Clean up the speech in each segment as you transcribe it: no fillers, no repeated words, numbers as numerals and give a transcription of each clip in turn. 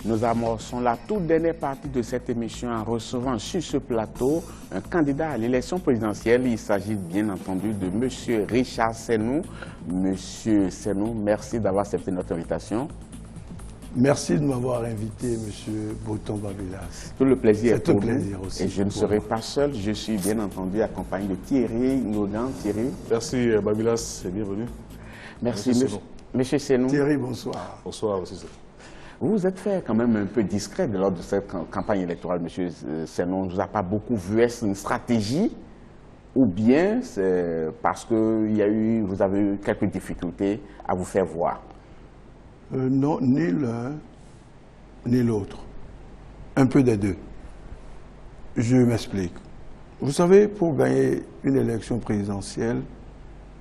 Nous amorçons la toute dernière partie de cette émission en recevant sur ce plateau un candidat à l'élection présidentielle. Il s'agit bien entendu de M. Richard Senou. Monsieur Senou, merci d'avoir accepté notre invitation. Merci de m'avoir invité, M. Boton Babilas. Tout le plaisir est pour nous. Aussi. Et je ne serai pas seul, je suis bien entendu accompagné de Thierry Nogan. Thierry. Merci Babilas et bienvenue. Merci Monsieur Senou. Thierry, bonsoir. Bonsoir aussi. Vous vous êtes fait quand même un peu discret lors de cette campagne électorale, M. Senou. On ne vous a pas beaucoup vu. Est-ce une stratégie ou bien c'est parce que vous avez eu quelques difficultés à vous faire voir? Non, ni l'un ni l'autre. Un peu des deux. Je m'explique. Vous savez, pour gagner une élection présidentielle,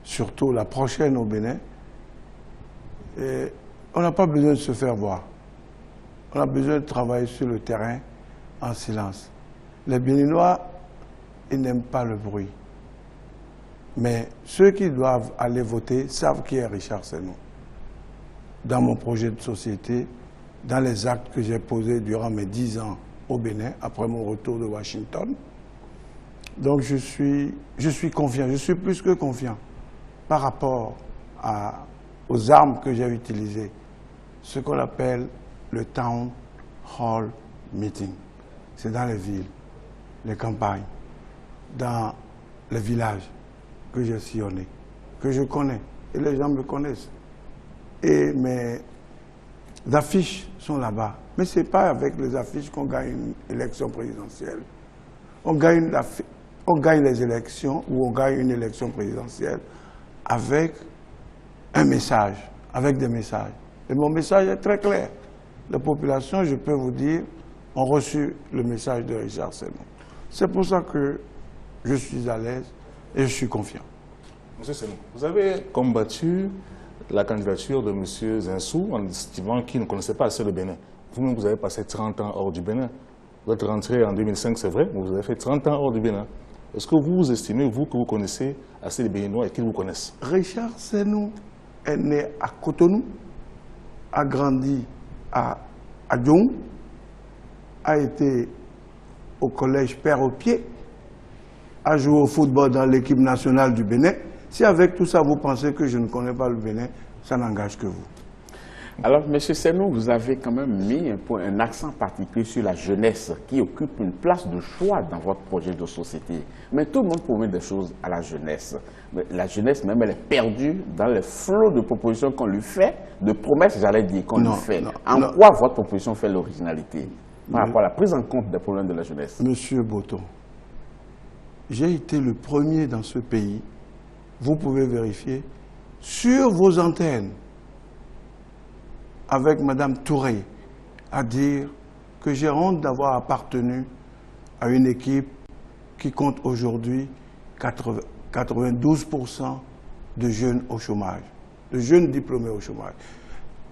surtout la prochaine au Bénin, on n'a pas besoin de se faire voir. On a besoin de travailler sur le terrain en silence. Les Béninois, ils n'aiment pas le bruit. Mais ceux qui doivent aller voter savent qui est Richard Senou. Dans mon projet de société, dans les actes que j'ai posés durant mes 10 ans au Bénin, après mon retour de Washington. Donc je suis confiant, je suis plus que confiant par rapport aux armes que j'ai utilisées, ce qu'on appelle le Town Hall Meeting. C'est dans les villes, les campagnes, dans les villages que j'ai sillonnés, que je connais, et les gens me connaissent. Et mes affiches sont là-bas. Mais ce n'est pas avec les affiches qu'on gagne une élection présidentielle. On gagne les élections ou on gagne une élection présidentielle avec un message, avec des messages. Et mon message est très clair. La population, je peux vous dire, ont reçu le message de Richard Senou. C'est pour ça que je suis à l'aise et je suis confiant. Monsieur Senou, vous avez combattu la candidature de M. Zinsou en estimant qu'il ne connaissait pas assez le Bénin. Vous-même, vous avez passé 30 ans hors du Bénin. Vous êtes rentré en 2005, c'est vrai, mais vous avez fait 30 ans hors du Bénin. Est-ce que vous estimez, vous, que vous connaissez assez les Béninois et qu'ils vous connaissent? Richard Senou est né à Cotonou, a grandi à Djong, a été au collège Père au Pied, a joué au football dans l'équipe nationale du Bénin. Si avec tout ça vous pensez que je ne connais pas le Bénin, ça n'engage que vous. Alors, M. Senou, vous avez quand même mis un accent particulier sur la jeunesse qui occupe une place de choix dans votre projet de société. Mais tout le monde promet des choses à la jeunesse. Mais la jeunesse même, elle est perdue dans les flots de propositions qu'on lui fait, de promesses, j'allais dire, qu'on lui fait. Quoi votre proposition fait l'originalité par rapport à la prise en compte des problèmes de la jeunesse? Monsieur Boton, j'ai été le premier dans ce pays, vous pouvez vérifier, sur vos antennes, avec Mme Touré, à dire que j'ai honte d'avoir appartenu à une équipe qui compte aujourd'hui 92% de jeunes au chômage, de jeunes diplômés au chômage.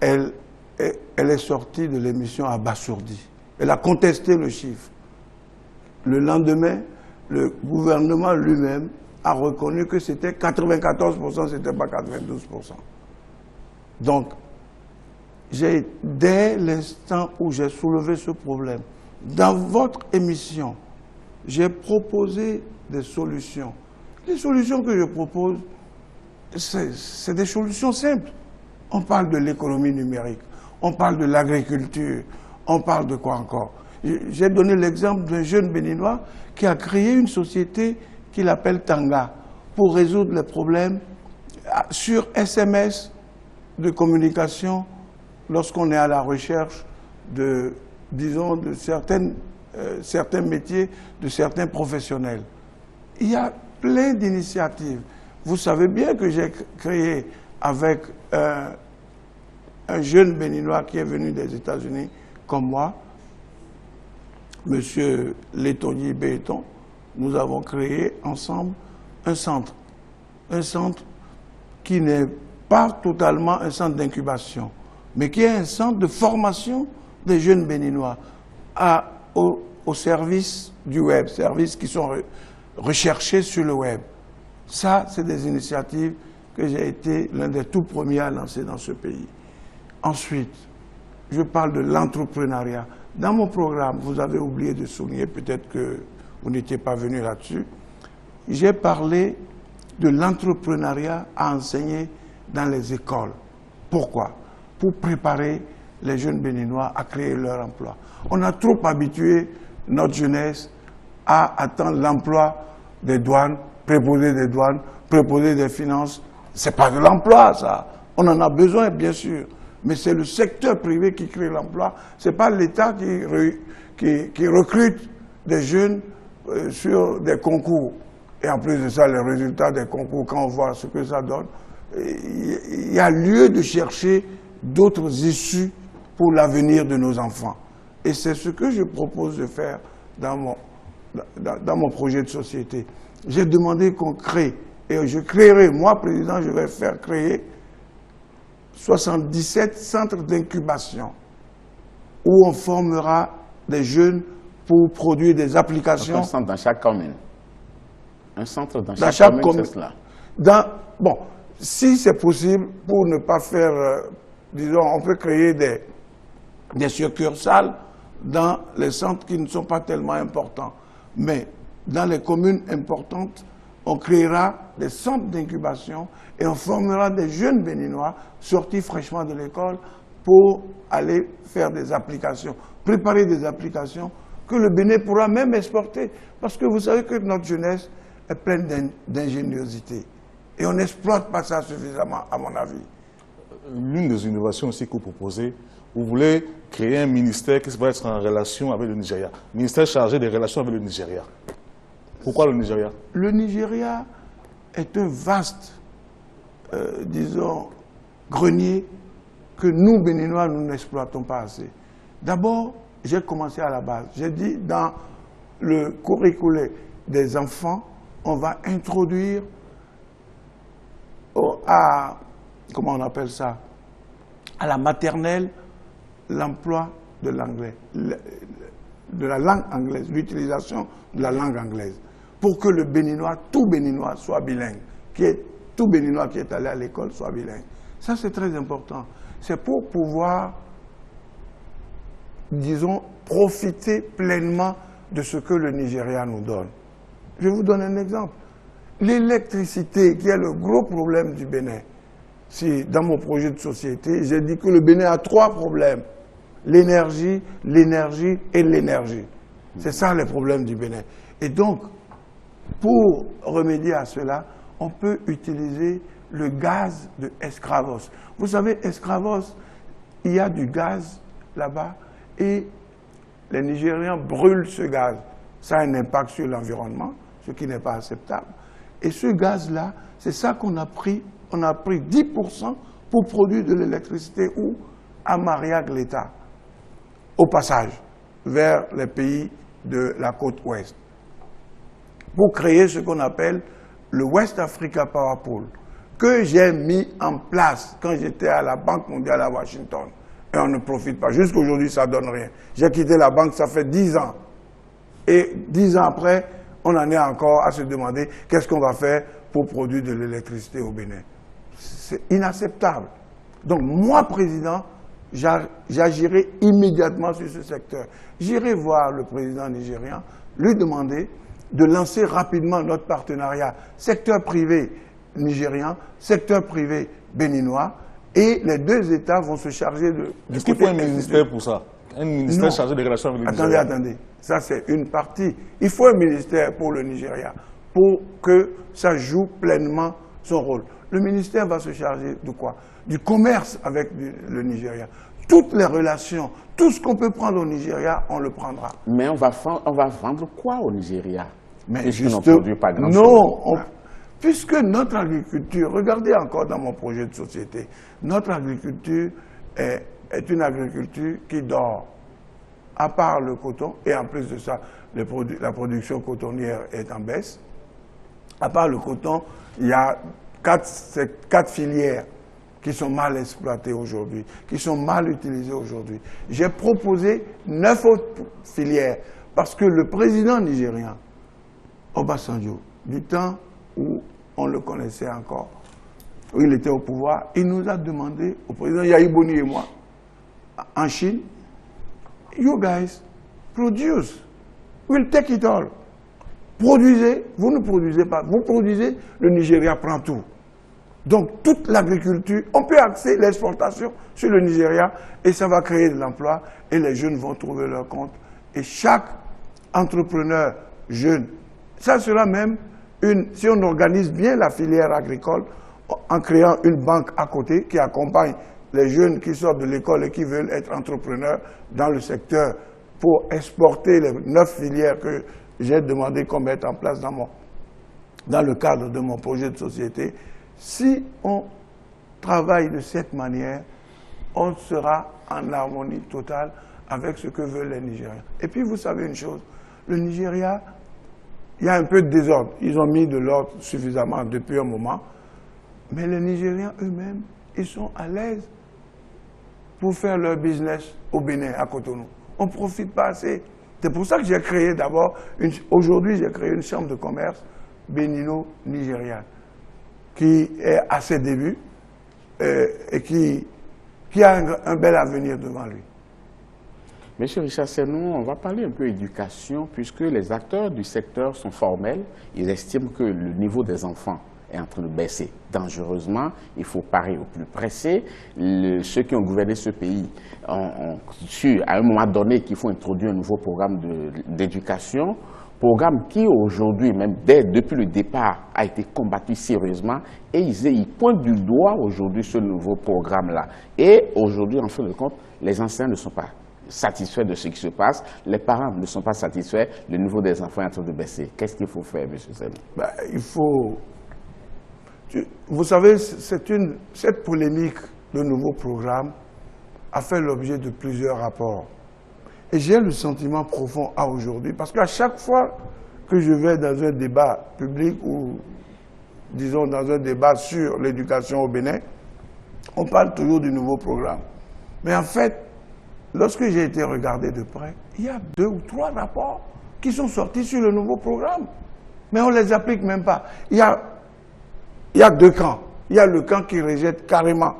Elle est sortie de l'émission Abasourdi. Elle a contesté le chiffre. Le lendemain, le gouvernement lui-même a reconnu que c'était 94%, ce n'était pas 92%. Donc, dès l'instant où j'ai soulevé ce problème, dans votre émission, j'ai proposé des solutions. Les solutions que je propose, c'est des solutions simples. On parle de l'économie numérique, on parle de l'agriculture, on parle de quoi encore? J'ai donné l'exemple d'un jeune béninois qui a créé une société qu'il appelle Tanga pour résoudre les problèmes sur SMS de communication lorsqu'on est à la recherche de, disons, de certains métiers, de certains professionnels. Il y a plein d'initiatives. Vous savez bien que j'ai créé avec un jeune béninois qui est venu des États-Unis comme moi, M. Letoni Béton, nous avons créé ensemble un centre qui n'est pas totalement un centre d'incubation, mais qui est un centre de formation des jeunes béninois au service du web, services qui sont recherchés sur le web. Ça, c'est des initiatives que j'ai été l'un des tout premiers à lancer dans ce pays. Ensuite, je parle de l'entrepreneuriat. Dans mon programme, vous avez oublié de souligner, peut-être que vous n'étiez pas venu là-dessus, j'ai parlé de l'entrepreneuriat à enseigner dans les écoles. Pourquoi? Pour préparer les jeunes béninois à créer leur emploi. On a trop habitué notre jeunesse à attendre l'emploi des douanes, préposer des douanes, préposer des finances. C'est pas de l'emploi, ça. On en a besoin, bien sûr. Mais c'est le secteur privé qui crée l'emploi. C'est pas l'État qui recrute des jeunes sur des concours. Et en plus de ça, les résultats des concours, quand on voit ce que ça donne, il y a lieu de chercher d'autres issues pour l'avenir de nos enfants. Et c'est ce que je propose de faire dans mon projet de société. J'ai demandé qu'on crée, et je créerai, moi, président, je vais faire créer 77 centres d'incubation où on formera des jeunes pour produire des applications. Un centre dans chaque commune. Un centre dans chaque commune, c'est cela. Bon, si c'est possible, pour ne pas faire, disons, on peut créer des succursales dans les centres qui ne sont pas tellement importants. Mais dans les communes importantes, on créera des centres d'incubation et on formera des jeunes béninois sortis fraîchement de l'école pour aller faire des applications, préparer des applications que le Bénin pourra même exporter. Parce que vous savez que notre jeunesse est pleine d'ingéniosité. Et on n'exploite pas ça suffisamment, à mon avis. L'une des innovations aussi que vous proposez, vous voulez créer un ministère qui va être en relation avec le Nigeria. Ministère chargé des relations avec le Nigeria. Pourquoi le Nigeria? Le Nigeria est un vaste, disons, grenier que nous, Béninois, nous n'exploitons pas assez. D'abord, j'ai commencé à la base. J'ai dit, dans le curriculum des enfants, on va introduire comment on appelle ça, à la maternelle, l'emploi de l'anglais, de la langue anglaise, l'utilisation de la langue anglaise, pour que le Béninois, tout Béninois soit bilingue, tout Béninois qui est allé à l'école soit bilingue. Ça, c'est très important. C'est pour pouvoir, disons, profiter pleinement de ce que le Nigeria nous donne. Je vais vous donner un exemple. L'électricité, qui est le gros problème du Bénin, si dans mon projet de société, j'ai dit que le Bénin a 3 problèmes. L'énergie, l'énergie et l'énergie. C'est ça les problèmes du Bénin. Et donc, pour remédier à cela, on peut utiliser le gaz de Escravos. Vous savez, Escravos, il y a du gaz là-bas et les Nigérians brûlent ce gaz. Ça a un impact sur l'environnement, ce qui n'est pas acceptable. Et ce gaz-là, c'est ça qu'on a pris. On a pris 10% pour produire de l'électricité où? À Maria-Gleta, au passage, vers les pays de la côte ouest. Pour créer ce qu'on appelle le West Africa Power Pool, que j'ai mis en place quand j'étais à la Banque mondiale à Washington. Et on ne profite pas. Jusqu'aujourd'hui, ça ne donne rien. J'ai quitté la banque, ça fait 10 ans. Et 10 ans après, on en est encore à se demander qu'est-ce qu'on va faire pour produire de l'électricité au Bénin. C'est inacceptable. Donc moi, président, j'agirai immédiatement sur ce secteur. J'irai voir le président nigérian, lui demander de lancer rapidement notre partenariat secteur privé nigérian, secteur privé béninois, et les 2 États vont se charger de... Est-ce qu'il faut un ministère pour ça? Un ministère chargé des relations avec le Nigeria? Attendez. Ça, c'est une partie. Il faut un ministère pour le Nigeria, pour que ça joue pleinement son rôle. Le ministère va se charger de quoi? Du commerce avec le Nigeria. Toutes les relations, tout ce qu'on peut prendre au Nigeria, on le prendra. Mais on va vendre quoi au Nigeria? Mais juste, on ne produit pas grand-chose. Non, puisque notre agriculture, regardez encore dans mon projet de société, notre agriculture est une agriculture qui dort. À part le coton, et en plus de ça, la production cotonnière est en baisse. À part le coton, il y a 4 filières qui sont mal exploitées aujourd'hui, qui sont mal utilisées aujourd'hui. J'ai proposé 9 autres filières, parce que le président nigérian, Obasanjo, du temps où on le connaissait encore, où il était au pouvoir, il nous a demandé, au président Yahi Boni et moi, en Chine, you guys produce. We'll take it all. Produisez, vous ne produisez pas. Vous produisez, le Nigeria prend tout. Donc, toute l'agriculture, on peut axer l'exportation sur le Nigeria et ça va créer de l'emploi et les jeunes vont trouver leur compte. Et chaque entrepreneur jeune, ça sera même si on organise bien la filière agricole en créant une banque à côté qui accompagne les jeunes qui sortent de l'école et qui veulent être entrepreneurs dans le secteur pour exporter les 9 filières que j'ai demandé qu'on mette en place dans le cadre de mon projet de société. Si on travaille de cette manière, on sera en harmonie totale avec ce que veulent les Nigériens. Et puis vous savez une chose, le Nigeria, il y a un peu de désordre. Ils ont mis de l'ordre suffisamment depuis un moment. Mais les Nigériens eux-mêmes, ils sont à l'aise pour faire leur business au Bénin, à Cotonou. On ne profite pas assez. C'est pour ça que j'ai créé d'abord, aujourd'hui j'ai créé une chambre de commerce bénino-nigériane qui est à ses débuts et qui a un bel avenir devant lui. Monsieur Richard Senoux, on va parler un peu éducation, puisque les acteurs du secteur sont formels. Ils estiment que le niveau des enfants est en train de baisser dangereusement. Il faut parer au plus pressé. Ceux qui ont gouverné ce pays ont su, à un moment donné, qu'il faut introduire un nouveau programme d'éducation. Programme qui aujourd'hui, même depuis le départ, a été combattu sérieusement et ils pointent du doigt aujourd'hui ce nouveau programme-là. Et aujourd'hui, en fin de compte, les enseignants ne sont pas satisfaits de ce qui se passe, les parents ne sont pas satisfaits, le niveau des enfants est en train de baisser. Qu'est-ce qu'il faut faire, M. Senoux? Il faut... Vous savez, cette polémique, le nouveau programme, a fait l'objet de plusieurs rapports. Et j'ai le sentiment profond à aujourd'hui, parce qu'à chaque fois que je vais dans un débat public ou, disons, dans un débat sur l'éducation au Bénin, on parle toujours du nouveau programme. Mais en fait, lorsque j'ai été regardé de près, il y a 2 ou 3 rapports qui sont sortis sur le nouveau programme. Mais on ne les applique même pas. Il y a 2 camps. Il y a le camp qui rejette carrément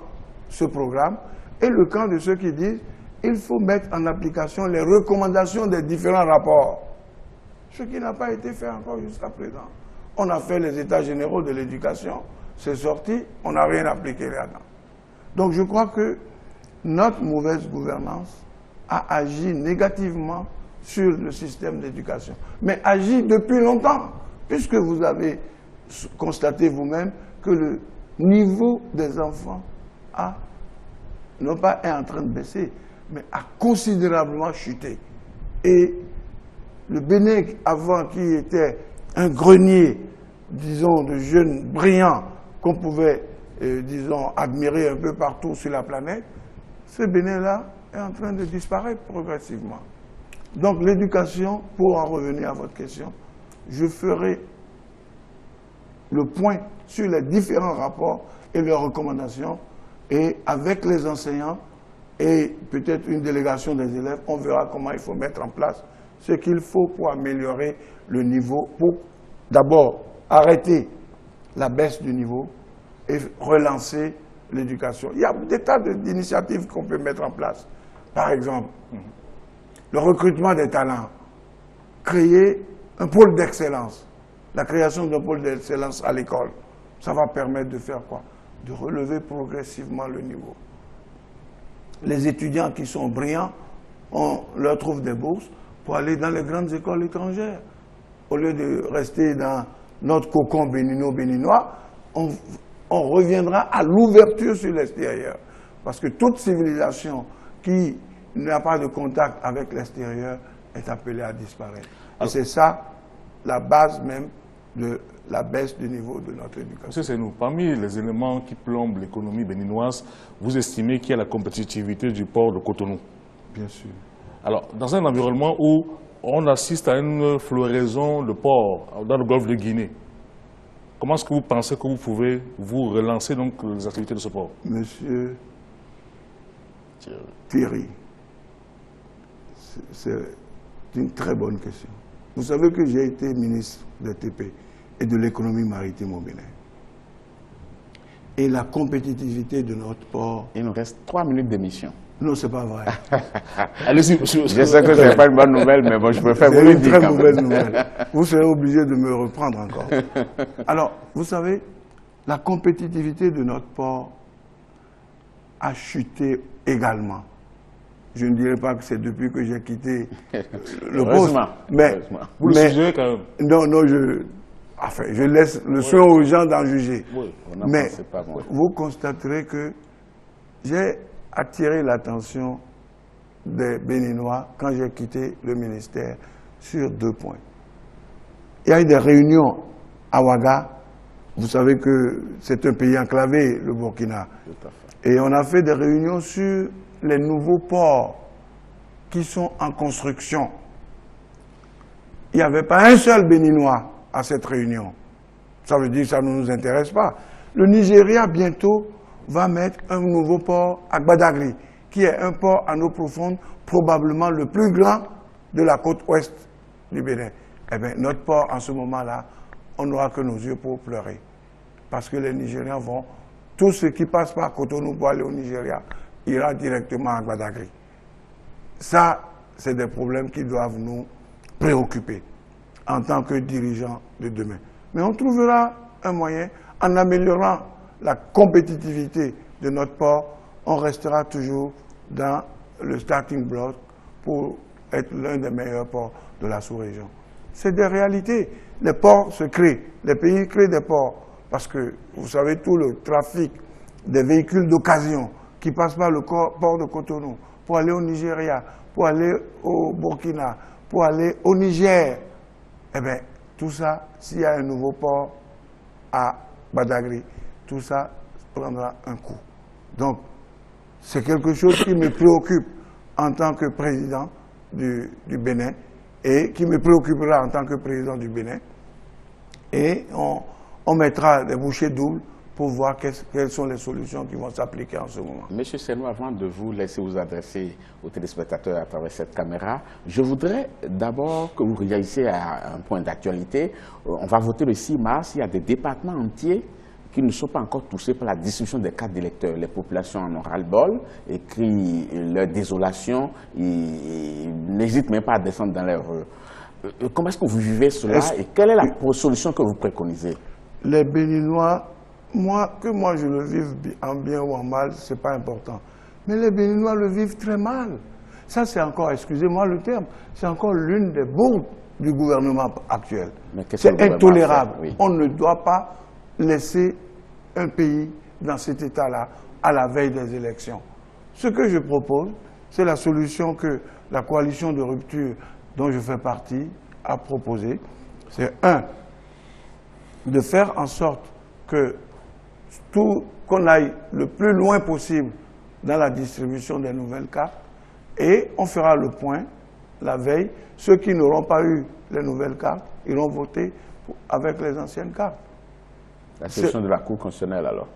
ce programme et le camp de ceux qui disent il faut mettre en application les recommandations des différents rapports. Ce qui n'a pas été fait encore jusqu'à présent. On a fait les états généraux de l'éducation, c'est sorti, on n'a rien appliqué là-dedans. Donc je crois que notre mauvaise gouvernance a agi négativement sur le système d'éducation. Mais agit depuis longtemps, puisque vous avez constaté vous-même que le niveau des enfants non pas est en train de baisser, mais a considérablement chuté. Et le Bénin, avant qui était un grenier, disons, de jeunes brillants qu'on pouvait, disons, admirer un peu partout sur la planète, ce Bénin-là est en train de disparaître progressivement. Donc l'éducation, pour en revenir à votre question, je ferai le point sur les différents rapports et leurs recommandations, et avec les enseignants, et peut-être une délégation des élèves, on verra comment il faut mettre en place ce qu'il faut pour améliorer le niveau, pour d'abord arrêter la baisse du niveau et relancer l'éducation. Il y a des tas d'initiatives qu'on peut mettre en place. Par exemple, le recrutement des talents, créer un pôle d'excellence, la création d'un pôle d'excellence à l'école. Ça va permettre de faire quoi? De relever progressivement le niveau. Les étudiants qui sont brillants, on leur trouve des bourses pour aller dans les grandes écoles étrangères. Au lieu de rester dans notre cocon béninois, on reviendra à l'ouverture sur l'extérieur. Parce que toute civilisation qui n'a pas de contact avec l'extérieur est appelée à disparaître. Et c'est ça la base même de la baisse du niveau de notre éducation. Monsieur Senoux, parmi les éléments qui plombent l'économie béninoise, vous estimez qu'il y a la compétitivité du port de Cotonou? Bien sûr. Alors, dans un environnement où on assiste à une floraison de ports dans le golfe de Guinée, comment est-ce que vous pensez que vous pouvez vous relancer donc les activités de ce port? Monsieur Thierry, c'est une très bonne question. Vous savez que j'ai été ministre des TP et de l'économie maritime au Bénin. Et la compétitivité de notre port... Il nous reste 3 minutes d'émission. Non, c'est pas vrai. Allez-y, monsieur. Je sais que ce n'est pas une bonne nouvelle, mais bon, je préfère vous le C'est une dire très quand mauvaise même. nouvelle. Vous serez obligé de me reprendre encore. Alors, vous savez, la compétitivité de notre port a chuté également. Je ne dirais pas que c'est depuis que j'ai quitté le poste. Mais, Vous le suggérez quand même. Non, non, enfin, je laisse le soin aux gens d'en juger. Oui. Mais pas moi. vous constaterez que j'ai attiré l'attention des Béninois quand j'ai quitté le ministère sur 2 points. Il y a eu des réunions à Ouaga. Vous savez que c'est un pays enclavé, le Burkina. Tout à fait. Et on a fait des réunions sur les nouveaux ports qui sont en construction. Il n'y avait pas un seul Béninois à cette réunion. Ça veut dire que ça ne nous intéresse pas. Le Nigeria, bientôt, va mettre un nouveau port à Gbadagri, qui est un port à eau profonde, probablement le plus grand de la côte ouest du Bénin. Eh bien, notre port, en ce moment-là, on n'aura que nos yeux pour pleurer. Parce que les Nigérians vont, tout ce qui passe par Cotonou pour aller au Nigeria, ira directement à Gbadagri. Ça, c'est des problèmes qui doivent nous préoccuper en tant que dirigeants de demain. Mais on trouvera un moyen, en améliorant la compétitivité de notre port, on restera toujours dans le starting block pour être l'un des meilleurs ports de la sous-région. C'est des réalités. Les ports se créent, les pays créent des ports, parce que, vous savez, tout le trafic des véhicules d'occasion qui passent par le port de Cotonou pour aller au Nigeria, pour aller au Burkina, pour aller au Niger, eh bien, tout ça, s'il y a un nouveau port à Gbadagri, tout ça prendra un coup. Donc, c'est quelque chose qui me préoccupe en tant que président du Bénin et qui me préoccupera en tant que président du Bénin. Et on mettra des bouchées doubles pour voir quelles sont les solutions qui vont s'appliquer en ce moment. Monsieur Senou, avant de vous laisser vous adresser aux téléspectateurs à travers cette caméra, je voudrais d'abord que vous réagissiez à un point d'actualité. On va voter le 6 mars, il y a des départements entiers qui ne sont pas encore touchés par la distribution des cartes d'électeurs. Les populations en ont ras-le-bol, crient leur désolation, ils n'hésitent même pas à descendre dans les rues. Comment est-ce que vous vivez cela et quelle est la solution que vous préconisez? Les Béninois, que moi je le vive en bien ou en mal, ce n'est pas important. Mais les Béninois le vivent très mal. Ça, c'est encore, excusez-moi le terme, c'est encore l'une des bourdes du gouvernement actuel. C'est intolérable. Oui. On ne doit pas laisser un pays dans cet état-là à la veille des élections. Ce que je propose, c'est la solution que la coalition de rupture dont je fais partie a proposée. C'est de faire en sorte que qu'on aille le plus loin possible dans la distribution des nouvelles cartes et on fera le point la veille. Ceux qui n'auront pas eu les nouvelles cartes iront voter avec les anciennes cartes. La solution de la Cour constitutionnelle alors?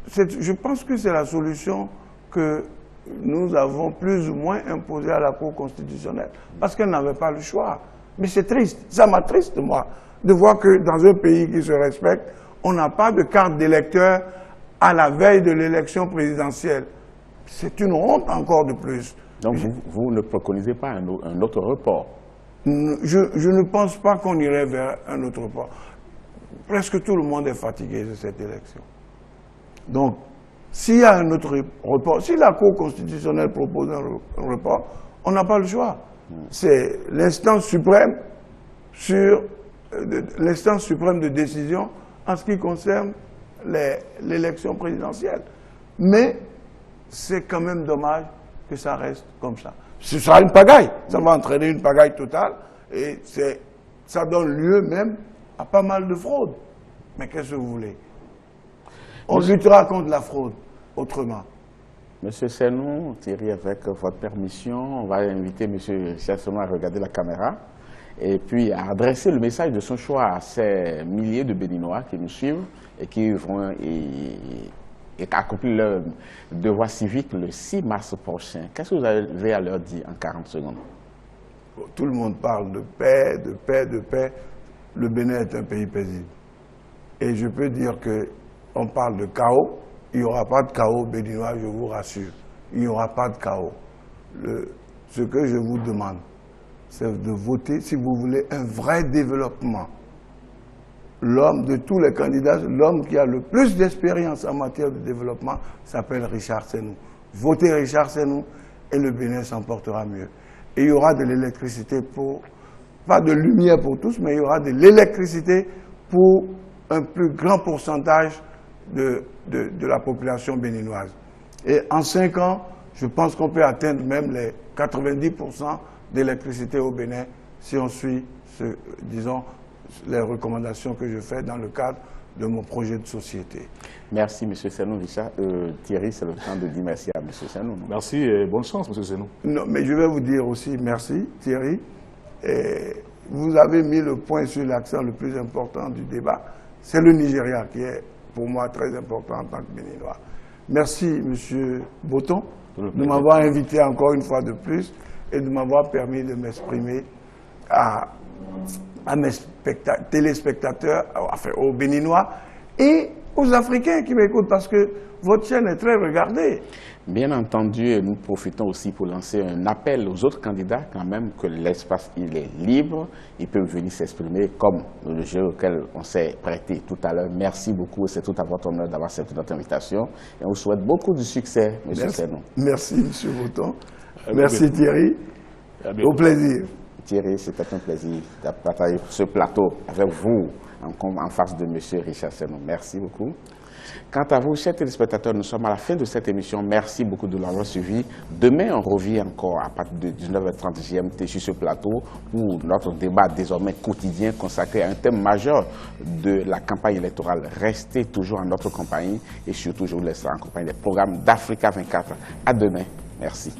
Je pense que c'est la solution que nous avons plus ou moins imposée à la Cour constitutionnelle parce qu'elle n'avait pas le choix. Mais c'est triste, ça m'attriste moi, de voir que dans un pays qui se respecte, on n'a pas de carte d'électeur à la veille de l'élection présidentielle. C'est une honte encore de plus. Donc vous ne préconisez pas un autre report? Je ne pense pas qu'on irait vers un autre report. Presque tout le monde est fatigué de cette élection. Donc, s'il y a un autre report, si la Cour constitutionnelle propose un report, on n'a pas le choix. C'est l'instance suprême de décision en ce qui concerne l'élection présidentielle. Mais c'est quand même dommage que ça reste comme ça. Ce sera une pagaille, ça va entraîner une pagaille totale et ça donne lieu même à pas mal de fraude. Mais qu'est-ce que vous voulez? On luttera contre la fraude autrement. Monsieur Senou, Thierry, avec votre permission, on va inviter Monsieur Senou à regarder la caméra et puis à adresser le message de son choix à ces milliers de Béninois qui nous suivent et qui vont accomplir leur devoir civique le 6 mars prochain. Qu'est-ce que vous avez à leur dire en 40 secondes? Tout le monde parle de paix, de paix, de paix. Le Bénin est un pays paisible. Et je peux dire qu'on parle de chaos. Il n'y aura pas de chaos béninois, je vous rassure. il n'y aura pas de chaos. Ce que je vous demande, c'est de voter si vous voulez un vrai développement. L'homme de tous les candidats, l'homme qui a le plus d'expérience en matière de développement s'appelle Richard Senou. Votez Richard Senou et le Bénin s'en portera mieux. Et il y aura de l'électricité pas de lumière pour tous, mais il y aura de l'électricité pour un plus grand pourcentage de la population béninoise. Et en 5 ans, je pense qu'on peut atteindre même les 90% d'électricité au Bénin si on suit, disons, les recommandations que je fais dans le cadre de mon projet de société. Merci, M. Senou. Richard, Thierry, c'est le temps de dire merci à M. Senou. Merci et bonne chance, M. Senou. Non, mais je vais vous dire aussi merci, Thierry. Et vous avez mis le point sur l'accent le plus important du débat. C'est le Nigeria qui est pour moi très important en tant que Béninois. Merci, M. Boton, de m'avoir invité encore une fois de plus et de m'avoir permis de m'exprimer à mes téléspectateurs, enfin aux Béninois et aux Africains qui m'écoutent parce que votre chaîne est très regardée. Bien entendu, nous profitons aussi pour lancer un appel aux autres candidats quand même que l'espace il est libre, ils peuvent venir s'exprimer comme le jeu auquel on s'est prêté tout à l'heure. Merci beaucoup, c'est tout à votre honneur d'avoir accepté notre invitation et on vous souhaite beaucoup de succès, M. Senou. Merci, M. Boton. Merci Thierry. Au plaisir. Thierry, c'était un plaisir de partager ce plateau avec vous en face de M. Richard Senou. Merci beaucoup. Quant à vous, chers téléspectateurs, nous sommes à la fin de cette émission. Merci beaucoup de l'avoir suivi. Demain, on revient encore à partir de 19h30 GMT sur ce plateau pour notre débat désormais quotidien consacré à un thème majeur de la campagne électorale. Restez toujours en notre compagnie et surtout, je vous laisse en compagnie des programmes d'Africa 24. À demain. Merci.